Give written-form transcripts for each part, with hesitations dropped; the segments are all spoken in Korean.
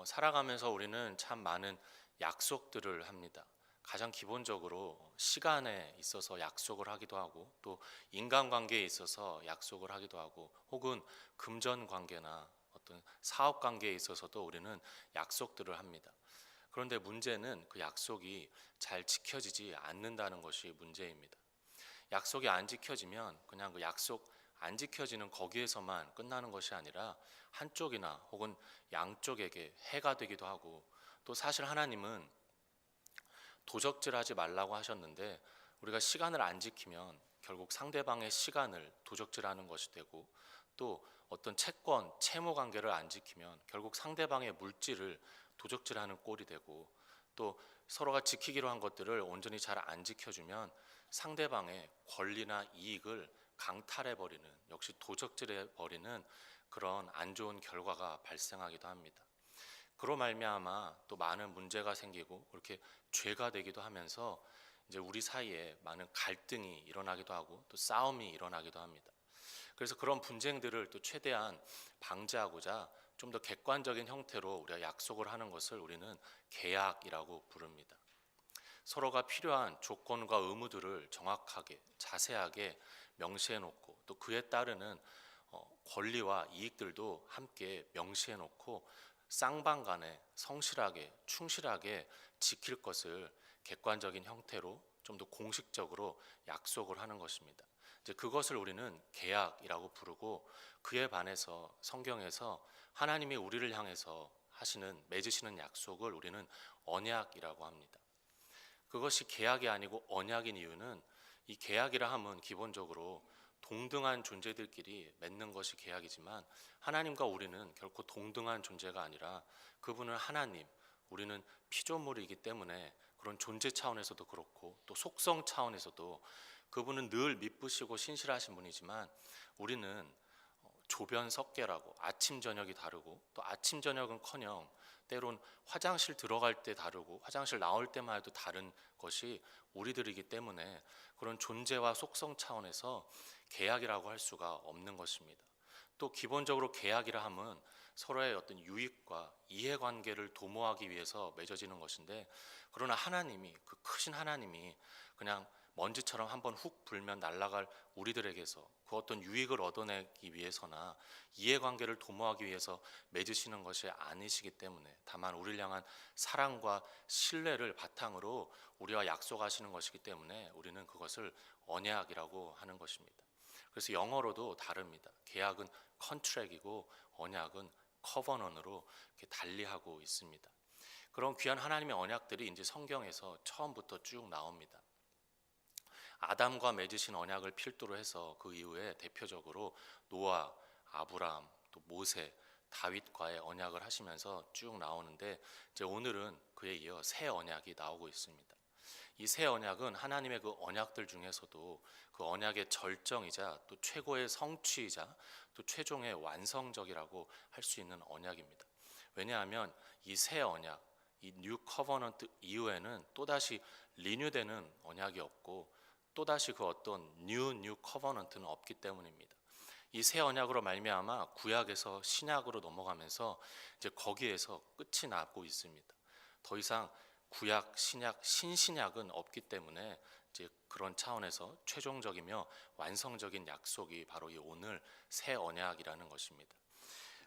살아가면서 우리는 참 많은 약속들을 합니다. 가장 기본적으로 시간에 있어서 약속을 하기도 하고, 또 인간관계에 있어서 약속을 하기도 하고, 혹은 금전 관계나 어떤 사업 관계에 있어서도 우리는 약속들을 합니다. 그런데 문제는 그 약속이 잘 지켜지지 않는다는 것이 문제입니다. 약속이 안 지켜지면 그냥 그 약속 안 지켜지는 거기에서만 끝나는 것이 아니라 한쪽이나 혹은 양쪽에게 해가 되기도 하고, 또 사실 하나님은 도적질하지 말라고 하셨는데 우리가 시간을 안 지키면 결국 상대방의 시간을 도적질하는 것이 되고, 또 어떤 채권, 채무 관계를 안 지키면 결국 상대방의 물질을 도적질하는 꼴이 되고, 또 서로가 지키기로 한 것들을 온전히 잘 안 지켜주면 상대방의 권리나 이익을 강탈해 버리는, 역시 도적질해 버리는 그런 안 좋은 결과가 발생하기도 합니다. 그로 말미암아 또 많은 문제가 생기고 그렇게 죄가 되기도 하면서 이제 우리 사이에 많은 갈등이 일어나기도 하고 또 싸움이 일어나기도 합니다. 그래서 그런 분쟁들을 또 최대한 방지하고자 좀 더 객관적인 형태로 우리가 약속을 하는 것을 우리는 계약이라고 부릅니다. 서로가 필요한 조건과 의무들을 정확하게 자세하게 명시해 놓고, 또 그에 따르는 권리와 이익들도 함께 명시해 놓고 쌍방간에 성실하게 충실하게 지킬 것을 객관적인 형태로 좀 더 공식적으로 약속을 하는 것입니다. 이제 그것을 우리는 계약이라고 부르고, 그에 반해서 성경에서 하나님이 우리를 향해서 하시는 맺으시는 약속을 우리는 언약이라고 합니다. 그것이 계약이 아니고 언약인 이유는, 이 계약이라 함은 기본적으로 동등한 존재들끼리 맺는 것이 계약이지만 하나님과 우리는 결코 동등한 존재가 아니라 그분은 하나님, 우리는 피조물이기 때문에 그런 존재 차원에서도 그렇고 또 속성 차원에서도 그분은 늘 미쁘시고 신실하신 분이지만 우리는 조변석계라고 아침 저녁이 다르고, 또 아침 저녁은커녕 때론 화장실 들어갈 때 다르고 화장실 나올 때만 해도 다른 것이 우리들이기 때문에 그런 존재와 속성 차원에서 계약이라고 할 수가 없는 것입니다. 또 기본적으로 계약이라 함은 서로의 어떤 유익과 이해관계를 도모하기 위해서 맺어지는 것인데, 그러나 하나님이, 그 크신 하나님이 그냥 먼지처럼 한번 훅 불면 날아갈 우리들에게서 그 어떤 유익을 얻어내기 위해서나 이해관계를 도모하기 위해서 맺으시는 것이 아니시기 때문에, 다만 우리를 향한 사랑과 신뢰를 바탕으로 우리와 약속하시는 것이기 때문에 우리는 그것을 언약이라고 하는 것입니다. 그래서 영어로도 다릅니다. 계약은 컨트랙이고 언약은 커버넌으로 이렇게 달리하고 있습니다. 그런 귀한 하나님의 언약들이 이제 성경에서 처음부터 쭉 나옵니다. 아담과 맺으신 언약을 필두로 해서 그 이후에 대표적으로 노아, 아브라함, 또 모세, 다윗과의 언약을 하시면서 쭉 나오는데, 이제 오늘은 그에 이어 새 언약이 나오고 있습니다. 이 새 언약은 하나님의 그 언약들 중에서도 그 언약의 절정이자 또 최고의 성취이자 또 최종의 완성적이라고 할 수 있는 언약입니다. 왜냐하면 이 새 언약, 이 뉴 커버넌트 이후에는 또다시 리뉴되는 언약이 없고 또다시 그 어떤 뉴 커버넌트는 없기 때문입니다. 이 새 언약으로 말미암아 구약에서 신약으로 넘어가면서 이제 거기에서 끝이 나고 있습니다. 더 이상 구약, 신약, 신신약은 없기 때문에 이제 그런 차원에서 최종적이며 완성적인 약속이 바로 이 오늘 새 언약이라는 것입니다.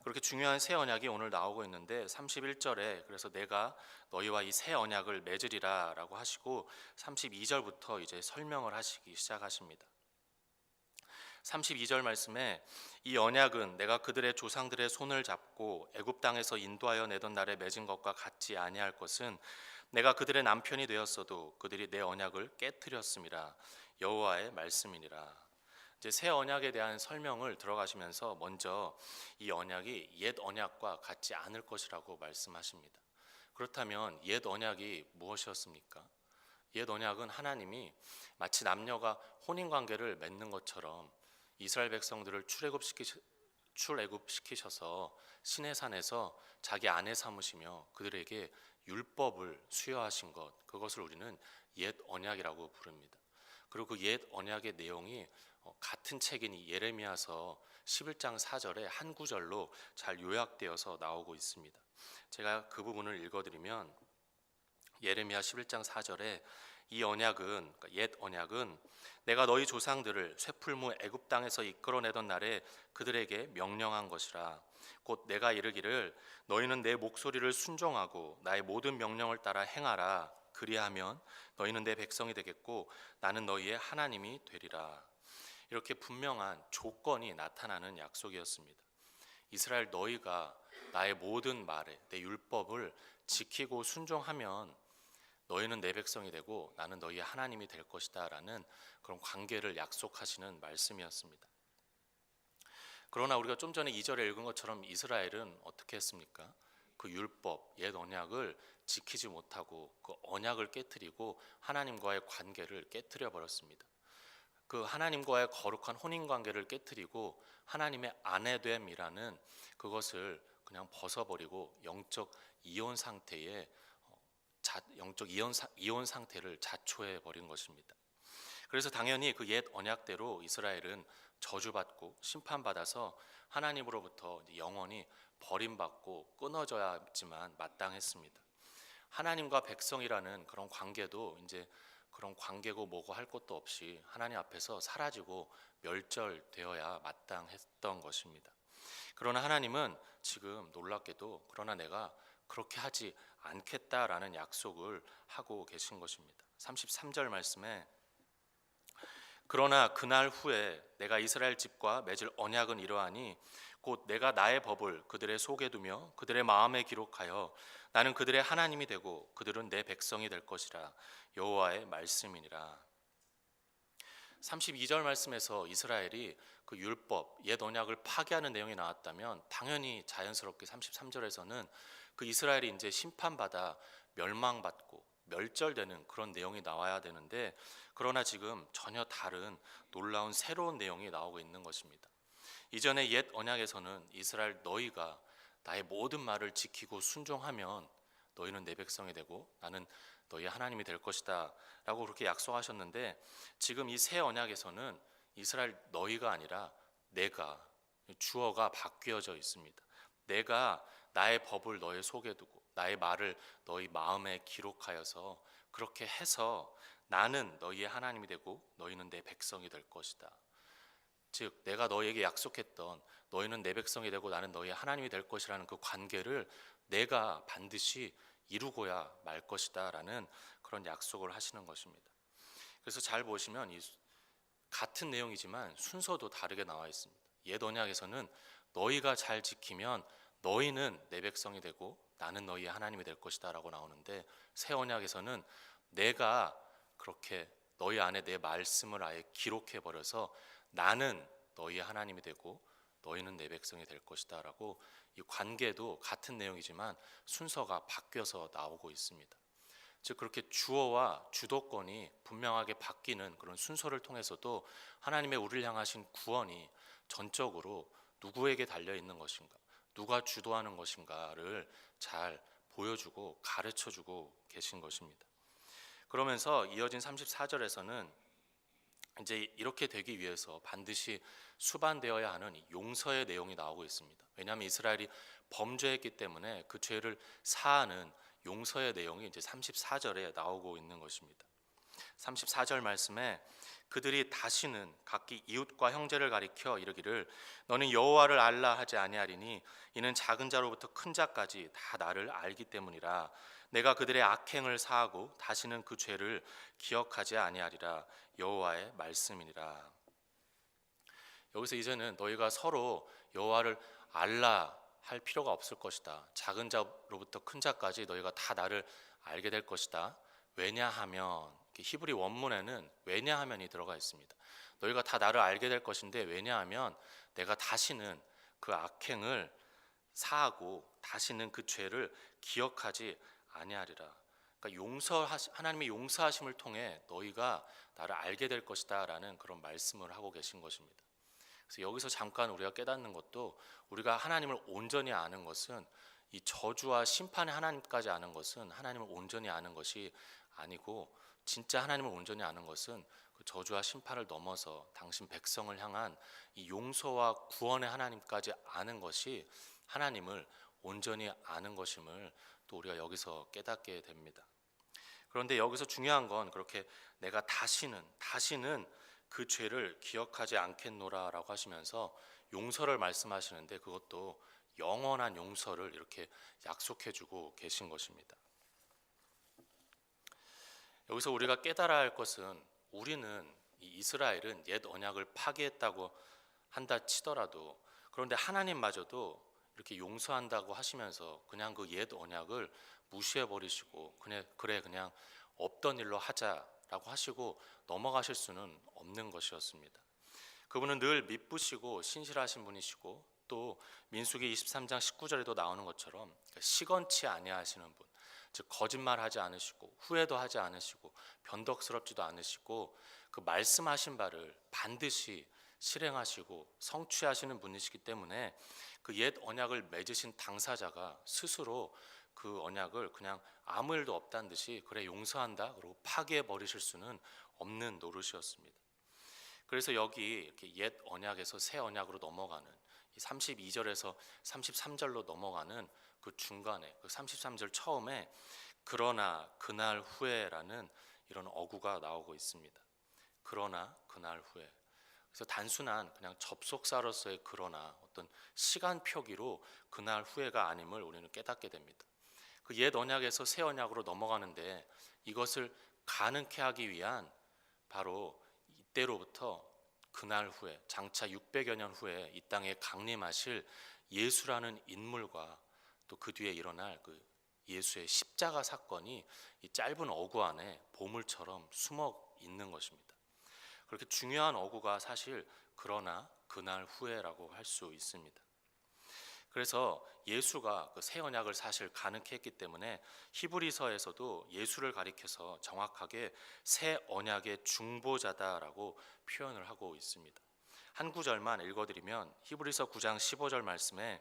그렇게 중요한 새 언약이 오늘 나오고 있는데 31절에 그래서 내가 너희와 이 새 언약을 맺으리라 라고 하시고 32절부터 이제 설명을 하시기 시작하십니다. 32절 말씀에 이 언약은 내가 그들의 조상들의 손을 잡고 애굽 땅에서 인도하여 내던 날에 맺은 것과 같지 아니할 것은 내가 그들의 남편이 되었어도 그들이 내 언약을 깨트렸음이라 여호와의 말씀이니라. 이제 새 언약에 대한 설명을 들어가시면서 먼저 이 언약이 옛 언약과 같지 않을 것이라고 말씀하십니다. 그렇다면 옛 언약이 무엇이었습니까? 옛 언약은 하나님이 마치 남녀가 혼인관계를 맺는 것처럼 이스라엘 백성들을 출애굽시키셔서 시내산에서 자기 아내 삼으시며 그들에게 율법을 수여하신 것, 그것을 우리는 옛 언약이라고 부릅니다. 그리고 그 옛 언약의 내용이 같은 책인 이 예레미야서 11장 4절에 한 구절로 잘 요약되어서 나오고 있습니다. 제가 그 부분을 읽어드리면 예레미야 11장 4절에 이 언약은, 그러니까 옛 언약은 내가 너희 조상들을 쇠풀무 애굽 땅에서 이끌어내던 날에 그들에게 명령한 것이라. 곧 내가 이르기를 너희는 내 목소리를 순종하고 나의 모든 명령을 따라 행하라. 그리하면 너희는 내 백성이 되겠고 나는 너희의 하나님이 되리라. 이렇게 분명한 조건이 나타나는 약속이었습니다. 이스라엘, 너희가 나의 모든 말에 내 율법을 지키고 순종하면 너희는 내 백성이 되고 나는 너희의 하나님이 될 것이다 라는 그런 관계를 약속하시는 말씀이었습니다. 그러나 우리가 좀 전에 2절에 읽은 것처럼 이스라엘은 어떻게 했습니까? 그 율법, 옛 언약을 지키지 못하고 그 언약을 깨트리고 하나님과의 관계를 깨트려 버렸습니다. 그 하나님과의 거룩한 혼인관계를 깨트리고 하나님의 아내됨이라는 그것을 그냥 벗어버리고 영적 이혼 상태에 이혼 상태를 자초해 버린 것입니다. 그래서 당연히 그 옛 언약대로 이스라엘은 저주받고 심판받아서 하나님으로부터 영원히 버림받고 끊어져야지만 마땅했습니다. 하나님과 백성이라는 그런 관계도 이제 그런 관계고 뭐고 할 것도 없이 하나님 앞에서 사라지고 멸절되어야 마땅했던 것입니다. 그러나 하나님은 지금 놀랍게도 그러나 내가 그렇게 하지 않겠다라는 약속을 하고 계신 것입니다. 33절 말씀에 그러나 그날 후에 내가 이스라엘 집과 맺을 언약은 이러하니 곧 내가 나의 법을 그들의 속에 두며 그들의 마음에 기록하여 나는 그들의 하나님이 되고 그들은 내 백성이 될 것이라. 여호와의 말씀이니라. 32절 말씀에서 이스라엘이 그 율법, 옛 언약을 파기하는 내용이 나왔다면 당연히 자연스럽게 33절에서는 그 이스라엘이 이제 심판받아 멸망받고 멸절되는 그런 내용이 나와야 되는데, 그러나 지금 전혀 다른 놀라운 새로운 내용이 나오고 있는 것입니다. 이전의 옛 언약에서는 이스라엘, 너희가 나의 모든 말을 지키고 순종하면 너희는 내 백성이 되고 나는 너희 하나님이 될 것이다 라고 그렇게 약속하셨는데, 지금 이 새 언약에서는 이스라엘 너희가 아니라 내가, 주어가 바뀌어져 있습니다. 내가 나의 법을 너희 속에 두고 나의 말을 너희 마음에 기록하여서 그렇게 해서 나는 너희의 하나님이 되고 너희는 내 백성이 될 것이다. 즉 내가 너희에게 약속했던 너희는 내 백성이 되고 나는 너희의 하나님이 될 것이라는 그 관계를 내가 반드시 이루고야 말 것이다 라는 그런 약속을 하시는 것입니다. 그래서 잘 보시면 이 같은 내용이지만 순서도 다르게 나와 있습니다. 옛 언약에서는 너희가 잘 지키면 너희는 내 백성이 되고 나는 너희의 하나님이 될 것이다 라고 나오는데, 새 언약에서는 내가 그렇게 너희 안에 내 말씀을 아예 기록해 버려서 나는 너희의 하나님이 되고 너희는 내 백성이 될 것이다 라고 이 관계도 같은 내용이지만 순서가 바뀌어서 나오고 있습니다. 즉 그렇게 주어와 주도권이 분명하게 바뀌는 그런 순서를 통해서도 하나님의 우리를 향하신 구원이 전적으로 누구에게 달려 있는 것인가, 누가 주도하는 것인가를 잘 보여주고 가르쳐주고 계신 것입니다. 그러면서 이어진 34절에서는 이제 이렇게 되기 위해서 반드시 수반되어야 하는 용서의 내용이 나오고 있습니다. 왜냐하면 이스라엘이 범죄했기 때문에 그 죄를 사하는 용서의 내용이 이제 34절에 나오고 있는 것입니다. 34절 말씀에 그들이 다시는 각기 이웃과 형제를 가리켜 이르기를 너는 여호와를 알라 하지 아니하리니 이는 작은 자로부터 큰 자까지 다 나를 알기 때문이라. 내가 그들의 악행을 사하고 다시는 그 죄를 기억하지 아니하리라. 여호와의 말씀이니라. 여기서 이제는 너희가 서로 여호와를 알라 할 필요가 없을 것이다. 작은 자로부터 큰 자까지 너희가 다 나를 알게 될 것이다. 왜냐하면, 히브리 원문에는 왜냐하면이 들어가 있습니다. 너희가 다 나를 알게 될 것인데 왜냐하면 내가 다시는 그 악행을 사하고 다시는 그 죄를 기억하지 아니하리라. 그러니까 하나님의 용서하심을 통해 너희가 나를 알게 될 것이다 라는 그런 말씀을 하고 계신 것입니다. 그래서 여기서 잠깐 우리가 깨닫는 것도, 우리가 하나님을 온전히 아는 것은, 이 저주와 심판의 하나님까지 아는 것은 하나님을 온전히 아는 것이 아니고, 진짜 하나님을 온전히 아는 것은 그 저주와 심판을 넘어서 당신 백성을 향한 이 용서와 구원의 하나님까지 아는 것이 하나님을 온전히 아는 것임을 또 우리가 여기서 깨닫게 됩니다. 그런데 여기서 중요한 건 그렇게 내가 다시는 그 죄를 기억하지 않겠노라라고 하시면서 용서를 말씀하시는데 그것도 영원한 용서를 이렇게 약속해 주고 계신 것입니다. 여기서 우리가 깨달아야 할 것은 우리는 이 이스라엘은 옛 언약을 파기했다고 한다 치더라도 그런데 하나님마저도 이렇게 용서한다고 하시면서 그냥 그 옛 언약을 무시해 버리시고 그냥 없던 일로 하자라고 하시고 넘어가실 수는 없는 것이었습니다. 그분은 늘 미쁘시고 신실하신 분이시고 또 민수기 23장 19절에도 나오는 것처럼 시건치 아니하시는 분, 즉 거짓말하지 않으시고 후회도 하지 않으시고 변덕스럽지도 않으시고 그 말씀하신 바를 반드시 실행하시고 성취하시는 분이시기 때문에 그 옛 언약을 맺으신 당사자가 스스로 그 언약을 그냥 아무 일도 없다는 듯이 그래 용서한다 그러고 파기해 버리실 수는 없는 노릇이었습니다. 그래서 여기 이렇게 옛 언약에서 새 언약으로 넘어가는 이 32절에서 33절로 넘어가는 그 중간에 그 33절 처음에 그러나 그날 후에라는 이런 어구가 나오고 있습니다. 그러나 그날 후에. 그래서 단순한 그냥 접속사로서의 그러나 어떤 시간 표기로 그날 후에가 아님을 우리는 깨닫게 됩니다. 그 옛 언약에서 새 언약으로 넘어가는데 이것을 가능케 하기 위한 바로 이때로부터 그날 후에 장차 600여 년 후에 이 땅에 강림하실 예수라는 인물과 또 그 뒤에 일어날 그 예수의 십자가 사건이 이 짧은 어구 안에 보물처럼 숨어 있는 것입니다. 그렇게 중요한 어구가 사실 그러나 그날 후에라고 할 수 있습니다. 그래서 예수가 그 새 언약을 사실 가능케 했기 때문에 히브리서에서도 예수를 가리켜서 정확하게 새 언약의 중보자다라고 표현을 하고 있습니다. 한 구절만 읽어드리면 히브리서 9장 15절 말씀에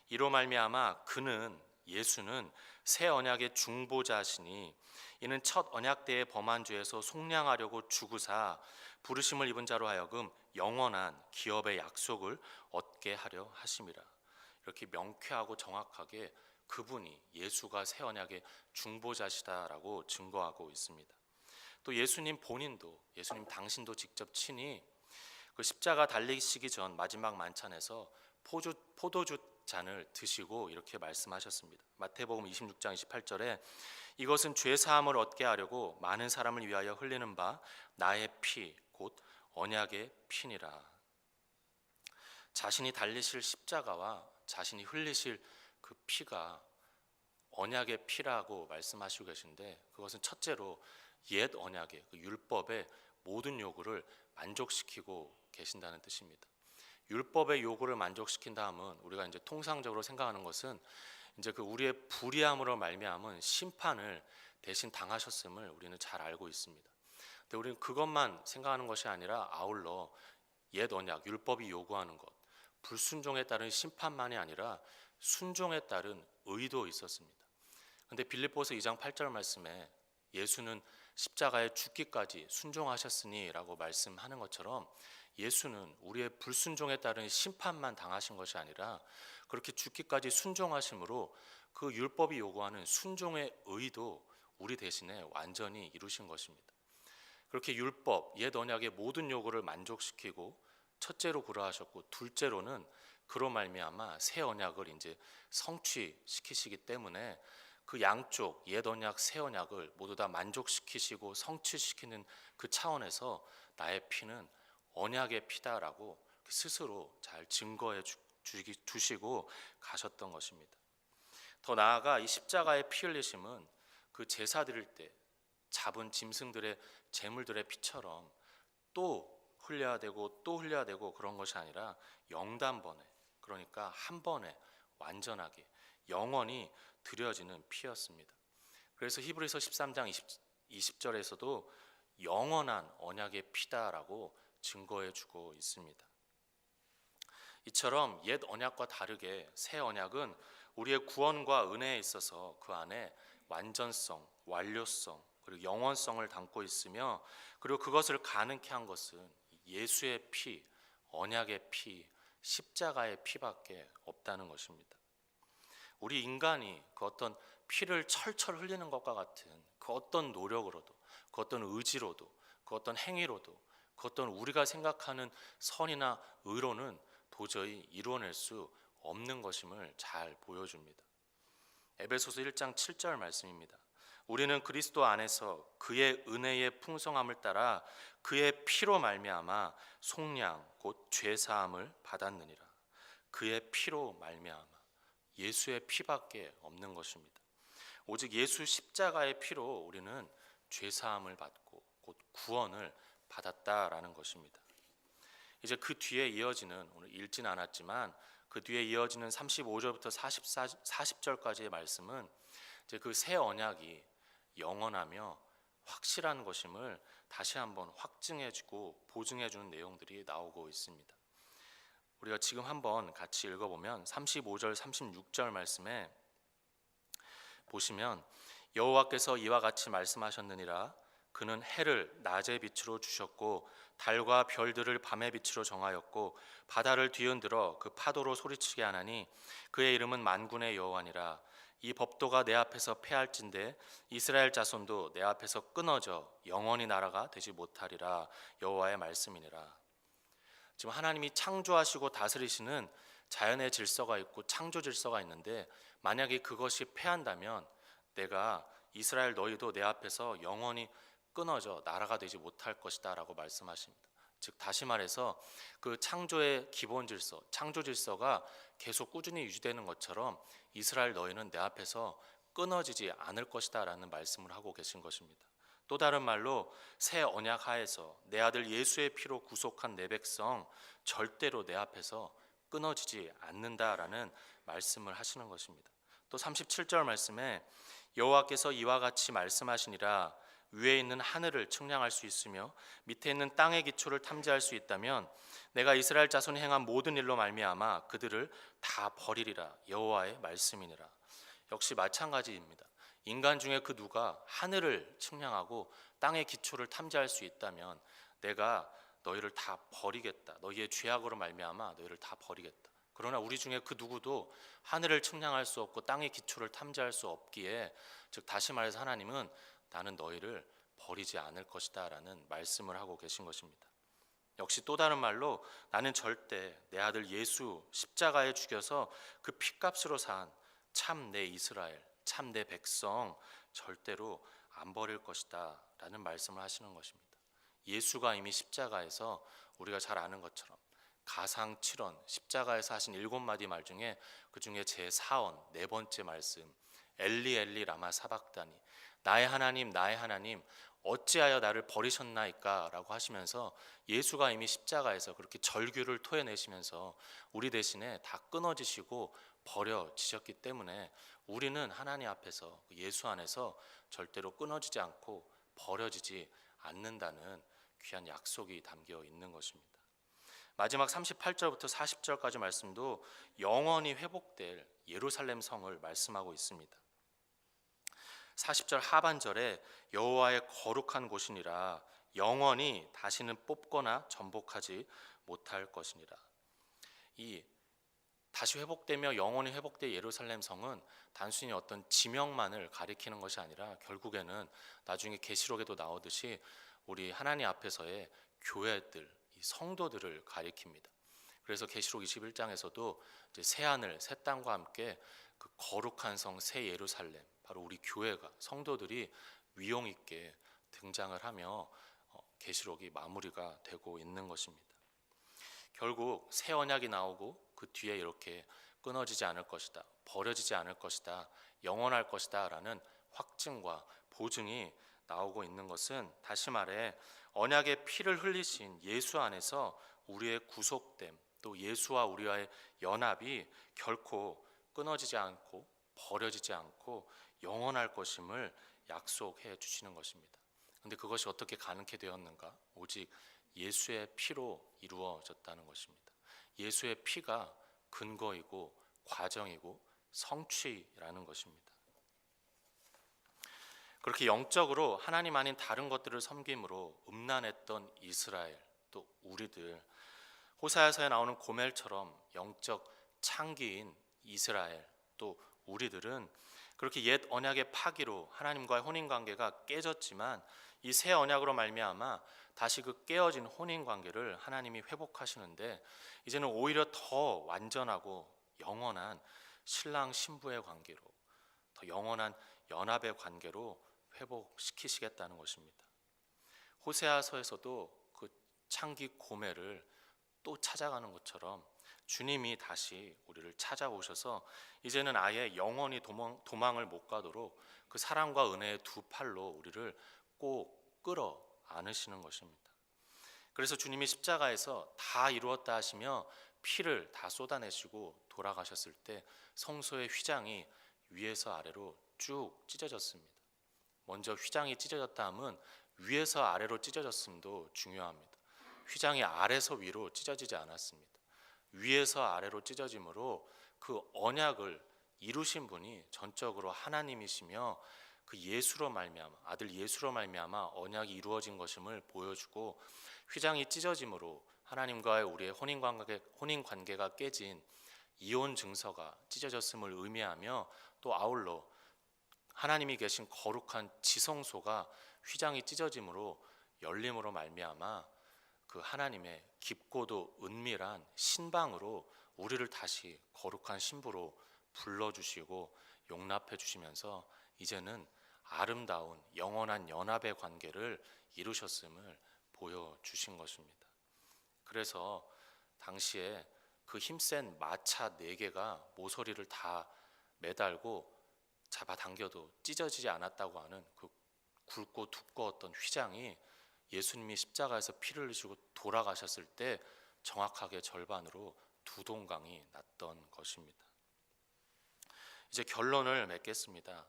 이로 말미암아 그는 예수는 새 언약의 중보자시니 이는 첫 언약 때의 범한 죄에서 속량하려고 죽으사 부르심을 입은 자로 하여금 영원한 기업의 약속을 얻게 하려 하심이라. 이렇게 명쾌하고 정확하게 그분이 예수가 새 언약의 중보자시다라고 증거하고 있습니다. 또 예수님 본인도 예수님 당신도 직접 친히 그 십자가 달리시기 전 마지막 만찬에서 포도주 잔을 드시고 이렇게 말씀하셨습니다. 마태복음 26장 28절에 이것은 죄 사함을 얻게 하려고 많은 사람을 위하여 흘리는 바 나의 피 곧 언약의 피니라. 자신이 달리실 십자가와 자신이 흘리실 그 피가 언약의 피라고 말씀하시고 계신데 그것은 첫째로 옛 언약의 그 율법의 모든 요구를 만족시키고 계신다는 뜻입니다. 율법의 요구를 만족시킨 다음은 우리가 이제 통상적으로 생각하는 것은 이제 그 우리의 불의함으로 말미암은 심판을 대신 당하셨음을 우리는 잘 알고 있습니다. 근데 우리는 그것만 생각하는 것이 아니라 아울러 옛 언약 율법이 요구하는 것 불순종에 따른 심판만이 아니라 순종에 따른 의도 있었습니다. 근데 빌립보서 2장 8절 말씀에 예수는 십자가에 죽기까지 순종하셨으니라고 말씀하는 것처럼 예수는 우리의 불순종에 따른 심판만 당하신 것이 아니라 그렇게 죽기까지 순종하심으로 그 율법이 요구하는 순종의 의도 우리 대신에 완전히 이루신 것입니다. 그렇게 율법, 옛 언약의 모든 요구를 만족시키고 첫째로 그러하셨고 둘째로는 그로 말미암아 새 언약을 이제 성취시키시기 때문에 그 양쪽 옛 언약, 새 언약을 모두 다 만족시키시고 성취시키는 그 차원에서 나의 피는 언약의 피다라고 스스로 잘 증거해 주시고 가셨던 것입니다. 더 나아가 이 십자가의 피 흘리심은 그 제사 드릴 때 잡은 짐승들의 제물들의 피처럼 또 흘려야 되고 또 흘려야 되고 그런 것이 아니라 영단번에 그러니까 한 번에 완전하게 영원히 드려지는 피였습니다. 그래서 히브리서 13장 20절에서도 영원한 언약의 피다라고 증거해 주고 있습니다. 이처럼 옛 언약과 다르게 새 언약은 우리의 구원과 은혜에 있어서 그 안에 완전성, 완료성, 그리고 영원성을 담고 있으며, 그리고 그것을 가능케 한 것은 예수의 피, 언약의 피, 십자가의 피밖에 없다는 것입니다. 우리 인간이 그 어떤 피를 철철 흘리는 것과 같은 그 어떤 노력으로도, 그 어떤 의지로도, 그 어떤 행위로도, 그 어떤 우리가 생각하는 선이나 의로는 도저히 이루어낼 수 없는 것임을 잘 보여줍니다. 에베소서 1장 7절 말씀입니다. 우리는 그리스도 안에서 그의 은혜의 풍성함을 따라 그의 피로 말미암아 속량 곧 죄사함을 받았느니라. 그의 피로 말미암아, 예수의 피밖에 없는 것입니다. 오직 예수 십자가의 피로 우리는 죄사함을 받고 곧 구원을 받았다라는 것입니다. 이제 그 뒤에 이어지는, 오늘 읽진 않았지만 그 뒤에 이어지는 35절부터 40절까지의 말씀은 이제 그 새 언약이 영원하며 확실한 것임을 다시 한번 확증해주고 보증해주는 내용들이 나오고 있습니다. 우리가 지금 한번 같이 읽어보면 35절 36절 말씀에 보시면, 여호와께서 이와 같이 말씀하셨느니라. 그는 해를 낮의 빛으로 주셨고 달과 별들을 밤의 빛으로 정하였고 바다를 뒤흔들어 그 파도로 소리치게 하나니 그의 이름은 만군의 여호와니라. 이 법도가 내 앞에서 패할진대 이스라엘 자손도 내 앞에서 끊어져 영원히 나라가 되지 못하리라. 여호와의 말씀이니라. 지금 하나님이 창조하시고 다스리시는 자연의 질서가 있고 창조 질서가 있는데, 만약에 그것이 패한다면 내가 이스라엘 너희도 내 앞에서 영원히 끊어져 나라가 되지 못할 것이다 라고 말씀하십니다. 즉 다시 말해서 그 창조의 기본 질서, 창조 질서가 계속 꾸준히 유지되는 것처럼 이스라엘 너희는 내 앞에서 끊어지지 않을 것이다 라는 말씀을 하고 계신 것입니다. 또 다른 말로 새 언약 하에서 내 아들 예수의 피로 구속한 내 백성 절대로 내 앞에서 끊어지지 않는다라는 말씀을 하시는 것입니다. 또 37절 말씀에 여호와께서 이와 같이 말씀하시니라. 위에 있는 하늘을 측량할 수 있으며 밑에 있는 땅의 기초를 탐지할 수 있다면 내가 이스라엘 자손이 행한 모든 일로 말미암아 그들을 다 버리리라. 여호와의 말씀이니라. 역시 마찬가지입니다. 인간 중에 그 누가 하늘을 측량하고 땅의 기초를 탐지할 수 있다면 내가 너희를 다 버리겠다. 너희의 죄악으로 말미암아 너희를 다 버리겠다. 그러나 우리 중에 그 누구도 하늘을 측량할 수 없고 땅의 기초를 탐지할 수 없기에, 즉 다시 말해서 하나님은 나는 너희를 버리지 않을 것이다 라는 말씀을 하고 계신 것입니다. 역시 또 다른 말로 나는 절대 내 아들 예수 십자가에 죽여서 그 핏값으로 산 참 내 이스라엘, 참 내 백성 절대로 안 버릴 것이다 라는 말씀을 하시는 것입니다. 예수가 이미 십자가에서 우리가 잘 아는 것처럼 가상 7원, 십자가에서 하신 7마디 말 중에 그 중에 제4원, 네 번째 말씀, 엘리 엘리 라마 사박다니, 나의 하나님 나의 하나님 어찌하여 나를 버리셨나이까 라고 하시면서 예수가 이미 십자가에서 그렇게 절규를 토해내시면서 우리 대신에 다 끊어지시고 버려지셨기 때문에 우리는 하나님 앞에서, 예수 안에서 절대로 끊어지지 않고 버려지지 않는다는 귀한 약속이 담겨 있는 것입니다. 마지막 38절부터 40절까지 말씀도 영원히 회복될 예루살렘 성을 말씀하고 있습니다. 40절 하반절에 여호와의 거룩한 곳이니라. 영원히 다시는 뽑거나 전복하지 못할 것이니라. 이 다시 회복되며 영원히 회복될 예루살렘 성은 단순히 어떤 지명만을 가리키는 것이 아니라 결국에는 나중에 계시록에도 나오듯이 우리 하나님 앞에서의 교회들, 이 성도들을 가리킵니다. 그래서 계시록 21장에서도 이제 새 하늘 새 땅과 함께 그 거룩한 성 새 예루살렘, 바로 우리 교회가, 성도들이 위용 있게 등장을 하며 계시록이 마무리가 되고 있는 것입니다. 결국 새 언약이 나오고 그 뒤에 이렇게 끊어지지 않을 것이다, 버려지지 않을 것이다, 영원할 것이다 라는 확증과 보증이 나오고 있는 것은, 다시 말해 언약의 피를 흘리신 예수 안에서 우리의 구속됨, 또 예수와 우리와의 연합이 결코 끊어지지 않고 버려지지 않고 영원할 것임을 약속해 주시는 것입니다. 그런데 그것이 어떻게 가능케 되었는가? 오직 예수의 피로 이루어졌다는 것입니다. 예수의 피가 근거이고 과정이고 성취라는 것입니다. 그렇게 영적으로 하나님 아닌 다른 것들을 섬김으로 음란했던 이스라엘, 또 우리들, 호세아서에 나오는 고멜처럼 영적 창기인 이스라엘, 또 우리들은 그렇게 옛 언약의 파기로 하나님과의 혼인 관계가 깨졌지만 이 새 언약으로 말미암아 다시 그 깨어진 혼인 관계를 하나님이 회복하시는데, 이제는 오히려 더 완전하고 영원한 신랑 신부의 관계로, 더 영원한 연합의 관계로 회복시키시겠다는 것입니다. 호세아서에서도 그 창기 고멜을 또 찾아가는 것처럼 주님이 다시 우리를 찾아오셔서 이제는 아예 영원히 도망을 못 가도록 그 사랑과 은혜의 두 팔로 우리를 꼭 끌어 안으시는 것입니다. 그래서 주님이 십자가에서 다 이루었다 하시며 피를 다 쏟아내시고 돌아가셨을 때 성소의 휘장이 위에서 아래로 쭉 찢어졌습니다. 먼저 휘장이 찢어졌다 함은 위에서 아래로 찢어졌음도 중요합니다. 휘장이 아래서 위로 찢어지지 않았습니다. 위에서 아래로 찢어짐으로 그 언약을 이루신 분이 전적으로 하나님이시며 그 예수로 말미암아, 아들 예수로 말미암아 언약이 이루어진 것임을 보여주고, 휘장이 찢어짐으로 하나님과의 우리의 혼인 관계가 깨진 이혼 증서가 찢어졌음을 의미하며, 또 아울러 하나님이 계신 거룩한 지성소가 휘장이 찢어짐으로 열림으로 말미암아 그 하나님의 깊고도 은밀한 신방으로 우리를 다시 거룩한 신부로 불러주시고 용납해 주시면서 이제는 아름다운 영원한 연합의 관계를 이루셨음을 보여주신 것입니다. 그래서 당시에 그 힘센 마차 4개가 모서리를 다 매달고 잡아당겨도 찢어지지 않았다고 하는 그 굵고 두꺼웠던 휘장이 예수님이 십자가에서 피를 흘리시고 돌아가셨을 때 정확하게 절반으로 두 동강이 났던 것입니다. 이제 결론을 맺겠습니다.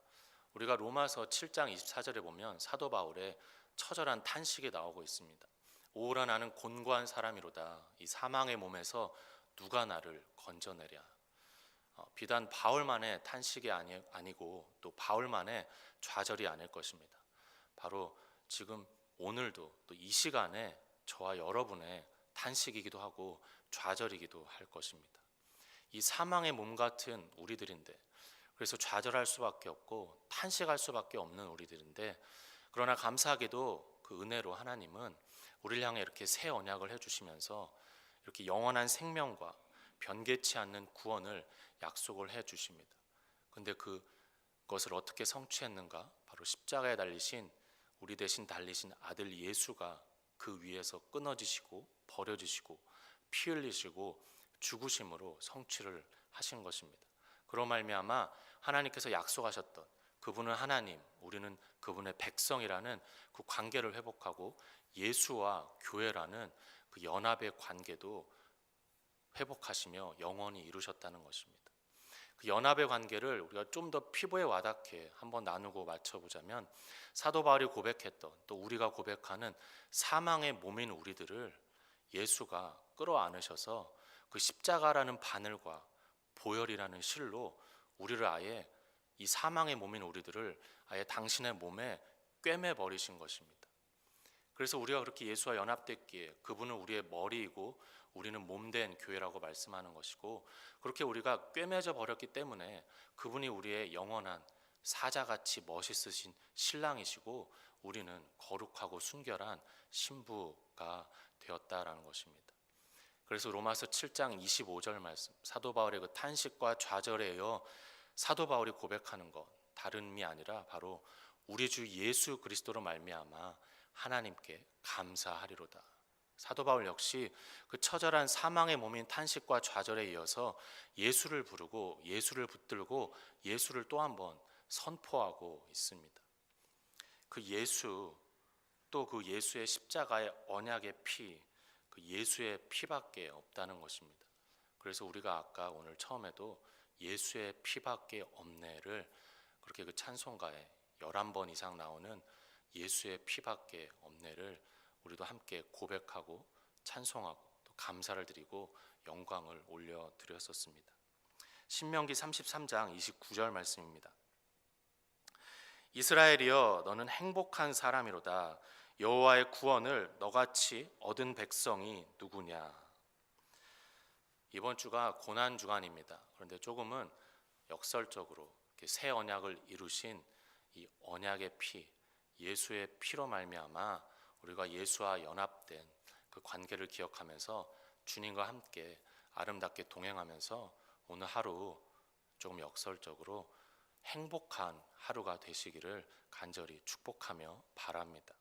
우리가 로마서 7장 24절에 보면 사도 바울의 처절한 탄식이 나오고 있습니다. 오라 나는 곤고한 사람이로다. 이 사망의 몸에서 누가 나를 건져내랴. 비단 바울만의 탄식이 아니고 또 바울만의 좌절이 아닐 것입니다. 바로 지금 오늘도 또 이 시간에 저와 여러분의 탄식이기도 하고 좌절이기도 할 것입니다. 이 사망의 몸 같은 우리들인데, 그래서 좌절할 수밖에 없고 탄식할 수밖에 없는 우리들인데, 그러나 감사하게도 그 은혜로 하나님은 우리를 향해 이렇게 새 언약을 해주시면서 이렇게 영원한 생명과 변개치 않는 구원을 약속을 해주십니다. 근데 그것을 어떻게 성취했는가? 바로 십자가에 달리신, 우리 대신 달리신 아들 예수가 그 위에서 끊어지시고 버려지시고 피 흘리시고 죽으심으로 성취를 하신 것입니다. 그로 말미암아 하나님께서 약속하셨던, 그분은 하나님, 우리는 그분의 백성이라는 그 관계를 회복하고 예수와 교회라는 그 연합의 관계도 회복하시며 영원히 이루셨다는 것입니다. 그 연합의 관계를 우리가 좀 더 피부에 와닿게 한번 나누고 맞춰보자면, 사도 바울이 고백했던, 또 우리가 고백하는 사망의 몸인 우리들을 예수가 끌어안으셔서 그 십자가라는 바늘과 보혈이라는 실로 우리를 아예, 이 사망의 몸인 우리들을 아예 당신의 몸에 꿰매 버리신 것입니다. 그래서 우리가 그렇게 예수와 연합됐기에 그분은 우리의 머리이고 우리는 몸된 교회라고 말씀하는 것이고, 그렇게 우리가 꿰매져 버렸기 때문에 그분이 우리의 영원한 사자같이 멋있으신 신랑이시고 우리는 거룩하고 순결한 신부가 되었다라는 것입니다. 그래서 로마서 7장 25절 말씀, 사도 바울의 그 탄식과 좌절에 이어 사도 바울이 고백하는 것, 다름이 아니라 바로 우리 주 예수 그리스도로 말미암아 하나님께 감사하리로다. 사도 바울 역시 그 처절한 사망의 몸인 탄식과 좌절에 이어서 예수를 부르고 예수를 붙들고 예수를 또 한 번 선포하고 있습니다. 그 예수, 또 그 예수의 십자가의 언약의 피, 그 예수의 피밖에 없다는 것입니다. 그래서 우리가 아까 오늘 처음에도 예수의 피밖에 없네를 그렇게 그 찬송가에 11번 이상 나오는 예수의 피밖에 없네를 우리도 함께 고백하고 찬송하고 또 감사를 드리고 영광을 올려드렸었습니다. 신명기 33장 29절 말씀입니다. 이스라엘이여 너는 행복한 사람이로다. 여호와의 구원을 너같이 얻은 백성이 누구냐. 이번 주가 고난 주간입니다. 그런데 조금은 역설적으로 새 언약을 이루신 이 언약의 피, 예수의 피로 말미암아 우리가 예수와 연합된 그 관계를 기억하면서 주님과 함께 아름답게 동행하면서 오늘 하루 조금 역설적으로 행복한 하루가 되시기를 간절히 축복하며 바랍니다.